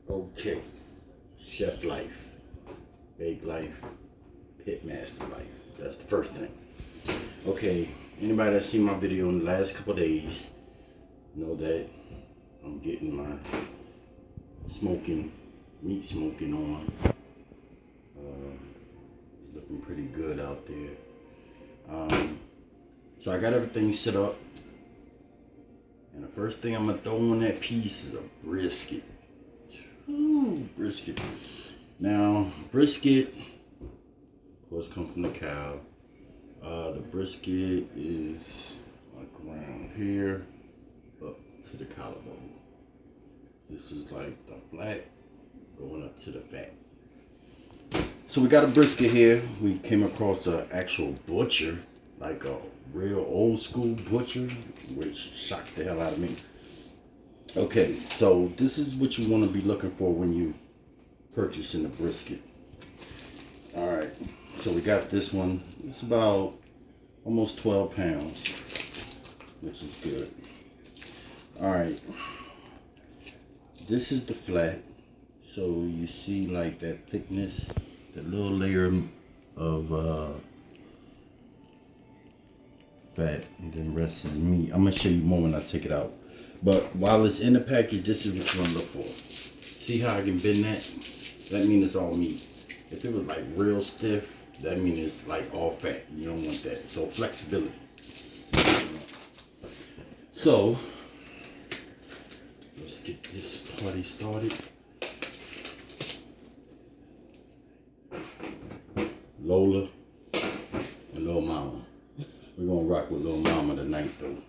Okay, chef life, bake life, pitmaster life. That's the first thing. Okay, anybody that's seen my video in the last couple days know that I'm getting my meat smoking on. It's looking pretty good out there. So I got everything set up. And the first thing I'm gonna throw on that piece is a brisket. Ooh, brisket. Now, brisket, of course, comes from the cow. The brisket is like around here up to the collarbone. This is like the flat going up to the fat. So we got a brisket here. We came across an actual butcher, like a real old school butcher, which shocked the hell out of me. Okay, so this is what you want to be looking for when you purchasing the brisket. All right, so we got this one. It's about almost 12 pounds, which is good. All right, this is the flat. So you see like that thickness, the little layer of fat, and then the rest is meat. I'm gonna show you more when I take it out. But while it's in the package, this is what you want to look for. See how I can bend that? That means it's all meat. If it was like real stiff, that means it's like all fat. You don't want that. So flexibility. So let's get this party started. Lola and Lil Mama. We're gonna rock with Lil Mama tonight though.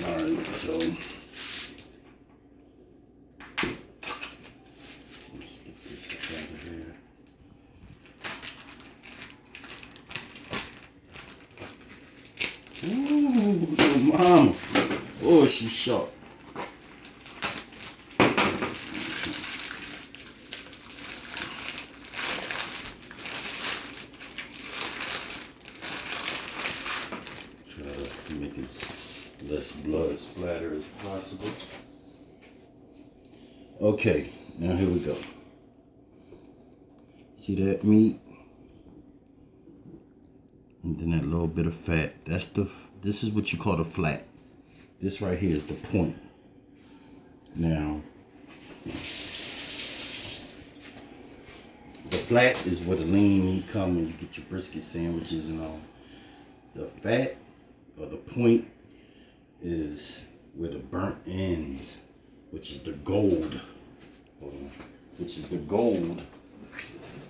Alright, so let's get this out of here. Ooh, Lil Mama. Oh, she's sharp. Try to make it less blood splatter as possible. Okay, now here we go. See that meat? And then that little bit of fat. This is what you call the flat. This right here is the point. Now, the flat is where the lean meat comes when you get your brisket sandwiches and all. The fat, or the point, is where the burnt ends, which is the gold. Hold on. Which is the gold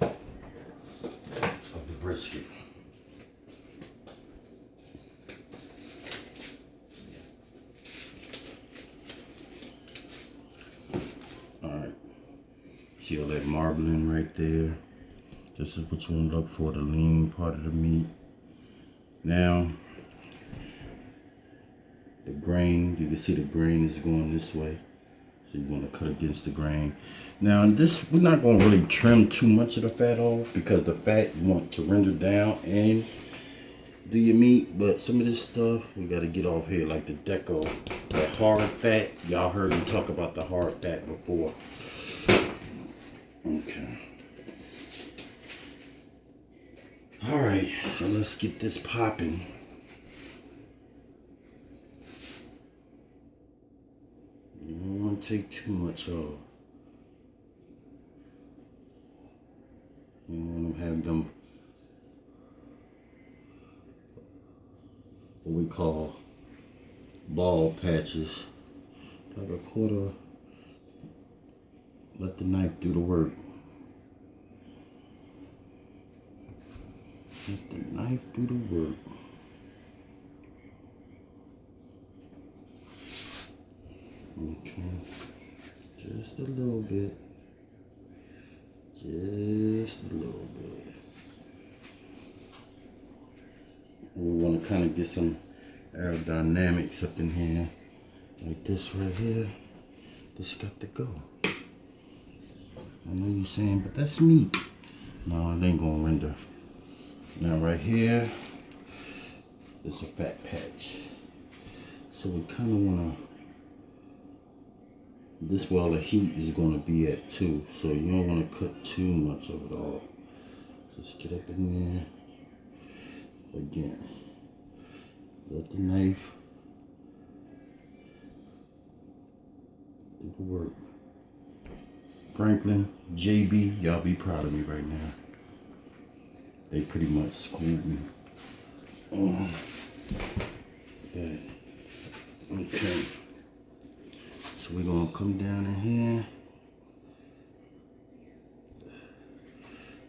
of the brisket. Alright. See all that marbling right there? This is what you want to look for, the lean part of the meat. Now, the grain, you can see the grain is going this way. So you want to cut against the grain. Now this, we're not going to really trim too much of the fat off because the fat you want to render down and do your meat. But some of this stuff we got to get off here, like the deco, that hard fat. Y'all heard me talk about the hard fat before. Okay. All right, so let's get this popping. You don't want to take too much off. You don't want to have them, what we call ball patches. Like a quarter. Let the knife do the work. Let the knife do the work. Okay, just a little bit. Just a little bit. We want to kind of get some aerodynamics up in here. Like this right here. This got to go. I know you're saying, but that's meat. No, it ain't gonna render. Now right here is a fat patch. So we kind of want to This well the heat is going to be at 2, so you don't want to cut too much of it off. Just get up in there. Again, let the knife do the work. Franklin, JB, y'all be proud of me right now. They pretty much schooled me. Okay. So we're gonna come down in here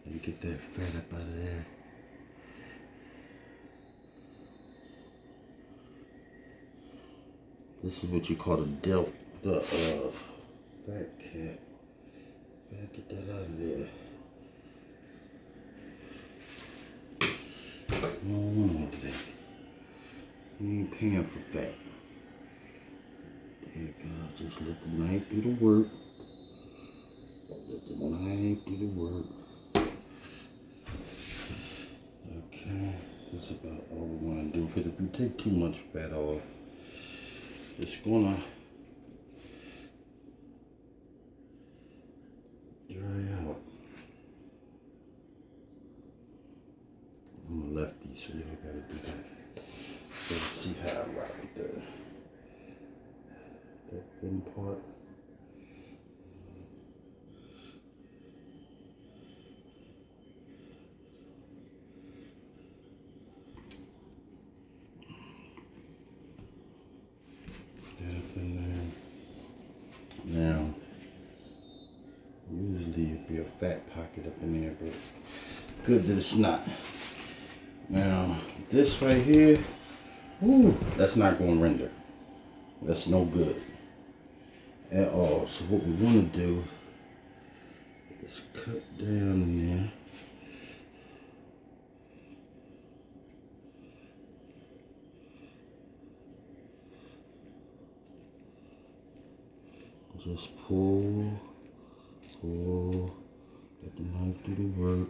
and get that fat up out of there. This is what you call the fat cat. Gotta get that out of there. No want that. You ain't paying for fat. There you go. Just let the knife do the work. Let the knife do the work. Okay. That's about all we want to do. Because if you take too much fat off, it's gonna dry out. I'm a lefty, so y'all gotta do that. Let's see how I rock with that thin part. Put that up in there. Now, usually it'd be a fat pocket up in there, but good that it's not. Now, this right here, woo, that's not going to render. That's no good at all. So what we want to do is cut down in there. Just pull, let the knife do the work.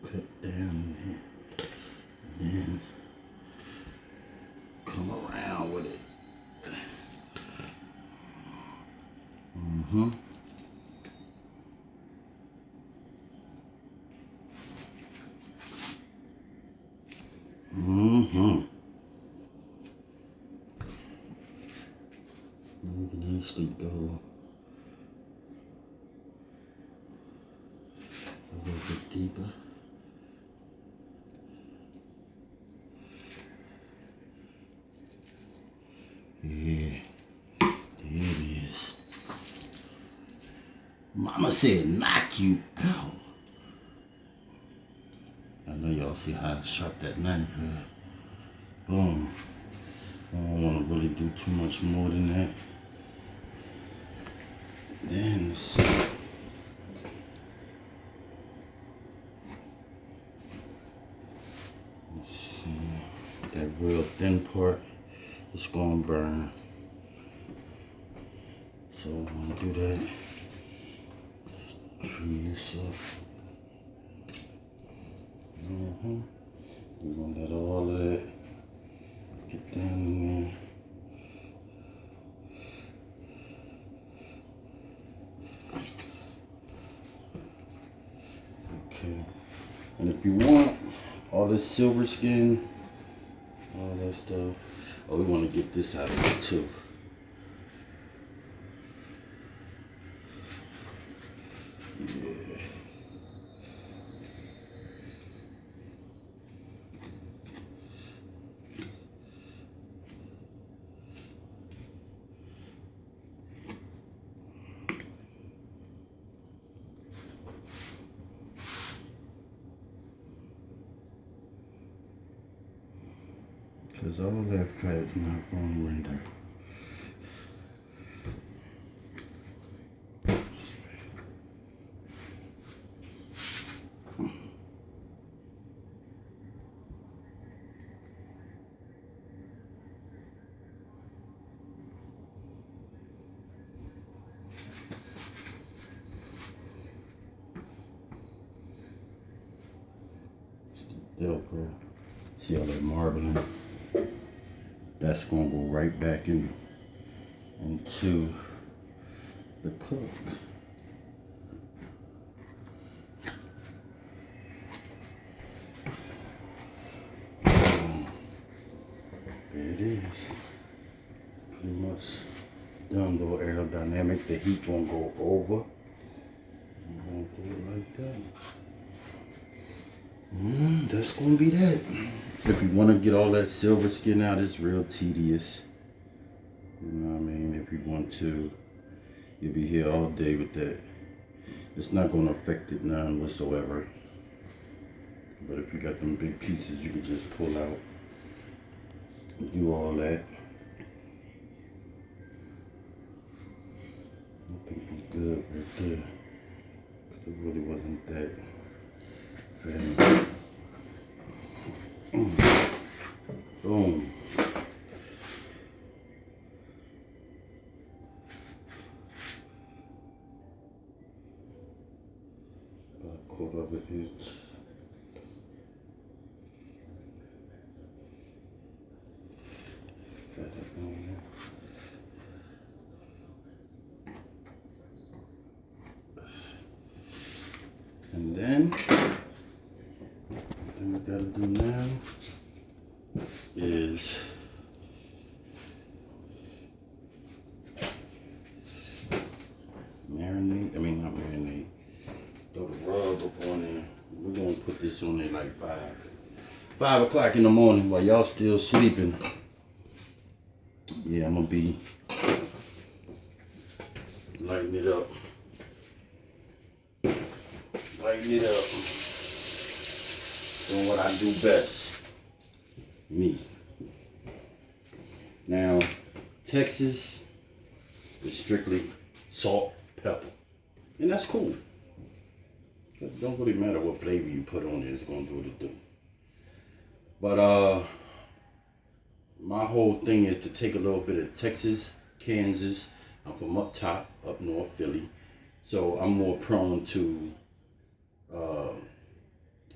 Cut down here, and then come around with it. Needs to go a little bit deeper. Yeah, there it is. Mama said knock you out. I know y'all see how sharp that knife is. Boom. I don't want to really do too much more than that. Then let's see. That real thin part is gonna burn. So I'm gonna do that. Trim this up. We're gonna let all of that get down in there. Okay. And if you want all this silver skin, all that stuff, oh, we want to get this out of it too. Yeah. Because all that fat is not going to render. Velcro. See all that marbling? That's gonna go right back into the cook. There it is. Pretty much done, little aerodynamic. The heat won't go over. I'm gonna do it like that. That's gonna be that. If you want to get all that silver skin out, it's real tedious. You know what I mean? If you want to, you'll be here all day with that. It's not gonna affect it none whatsoever. But if you got them big pieces, you can just pull out. Do all that. I think we good right there. It really wasn't that fancy. Boom. About a quarter of an inch. And then, what we gotta do now is not marinate, throw the rub up on there. We're gonna put this on there like 5 o'clock in the morning while y'all still sleeping. Yeah, I'm gonna be lighting it up. Lighten it up. Doing what I do best. Me. Now, Texas is strictly salt, pepper. And that's cool. It don't really matter what flavor you put on it, it's gonna do what it do. But my whole thing is to take a little bit of Texas, Kansas. I'm from up top, up north Philly. So I'm more prone to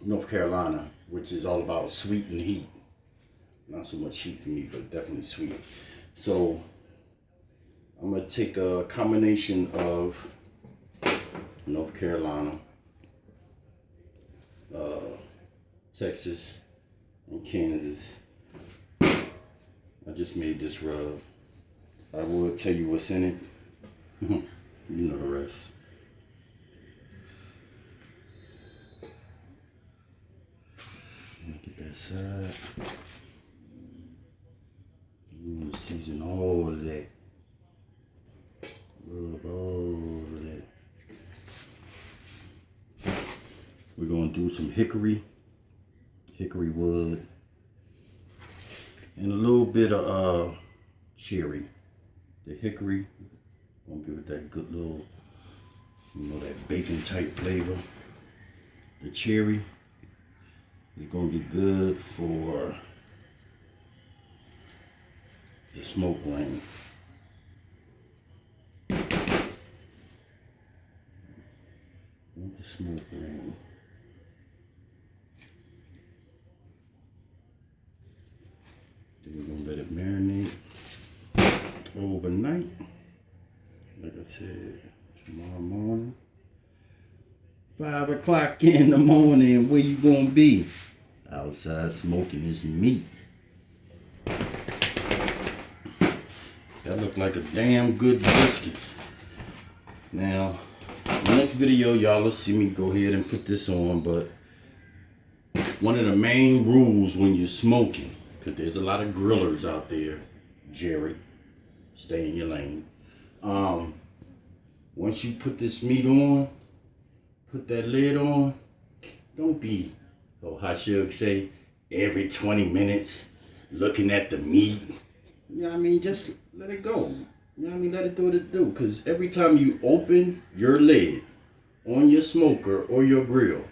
North Carolina, which is all about sweet and heat. Not so much heat for me, but definitely sweet. So I'm gonna take a combination of North Carolina, Texas, and Kansas. I just made this rub. I will tell you what's in it. You know the rest. Get that side. Season all of that. Rub all of that. We're gonna do some hickory wood, and a little bit of cherry. The hickory gonna give it that good little, that bacon type flavor. The cherry is gonna be good for the smoke ring. The smoke ring. Then we're gonna let it marinate overnight. Like I said, tomorrow morning, 5 o'clock in the morning, where you gonna be? Outside smoking this meat. That look like a damn good brisket. Now, the next video, y'all will see me go ahead and put this on, but one of the main rules when you're smoking, because there's a lot of grillers out there, Jerry, stay in your lane. Once you put this meat on, put that lid on, don't be, how Shug say, every 20 minutes looking at the meat. You know what I mean? Just let it go. You know what I mean? Let it do what it do. Because every time you open your lid on your smoker or your grill,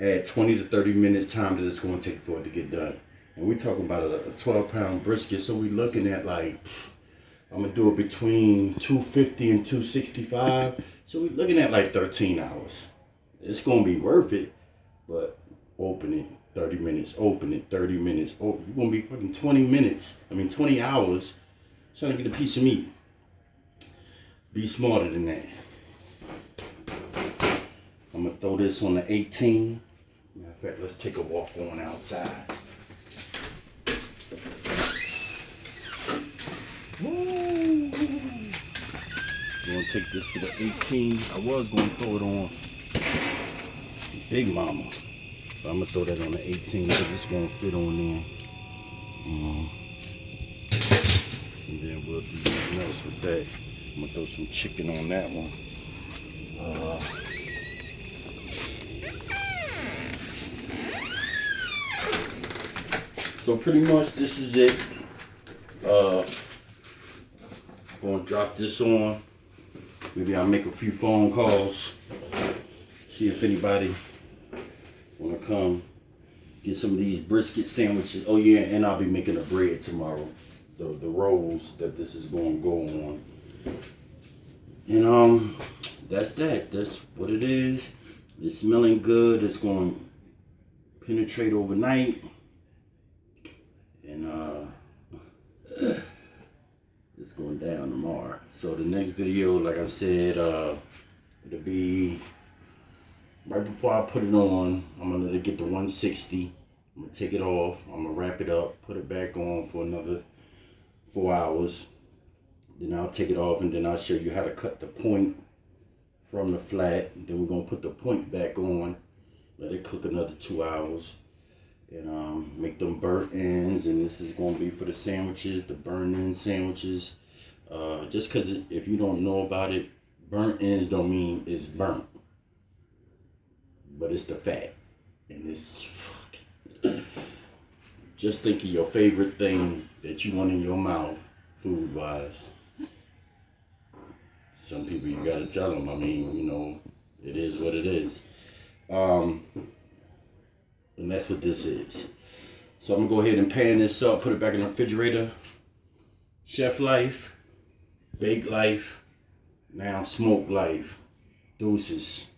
add 20 to 30 minutes time that it's going to take for it to get done. And we're talking about a 12-pound brisket, so we're looking at like, I'm going to do it between 250 and 265. So we're looking at like 13 hours. It's going to be worth it, but open it, 30 minutes, open it, 30 minutes. You're gonna be fucking 20 hours trying to get a piece of meat. Be smarter than that. I'm gonna throw this on the 18. Matter of fact, let's take a walk on outside. Woo. I'm gonna take this to the 18. I was gonna throw it on Big Mama, but I'm gonna throw that on the 18 because it's gonna fit on there. And then we'll do something else with that. I'm gonna throw some chicken on that one. So pretty much this is it. Gonna drop this on. Maybe I'll make a few phone calls. See if anybody wanna come get some of these brisket sandwiches. Oh yeah, and I'll be making the bread tomorrow. The rolls that this is gonna go on. And that's that. That's what it is. It's smelling good. It's gonna penetrate overnight. And it's going down tomorrow. So the next video, like I said, it'll be right before I put it on. I'm gonna let it get to 160. I'm gonna take it off. I'm gonna wrap it up, put it back on for another 4 hours. Then I'll take it off and then I'll show you how to cut the point from the flat. Then we're gonna put the point back on, let it cook another 2 hours. And make them burnt ends, and this is going to be for the sandwiches, the burnt end sandwiches. Just because if you don't know about it, burnt ends don't mean it's burnt, but it's the fat. And it's just think of your favorite thing that you want in your mouth, food wise. Some people you got to tell them. I mean, you know, it is what it is. And that's what this is. So I'm gonna go ahead and pan this up, put it back in the refrigerator. Chef life, bake life, now smoke life. Deuces.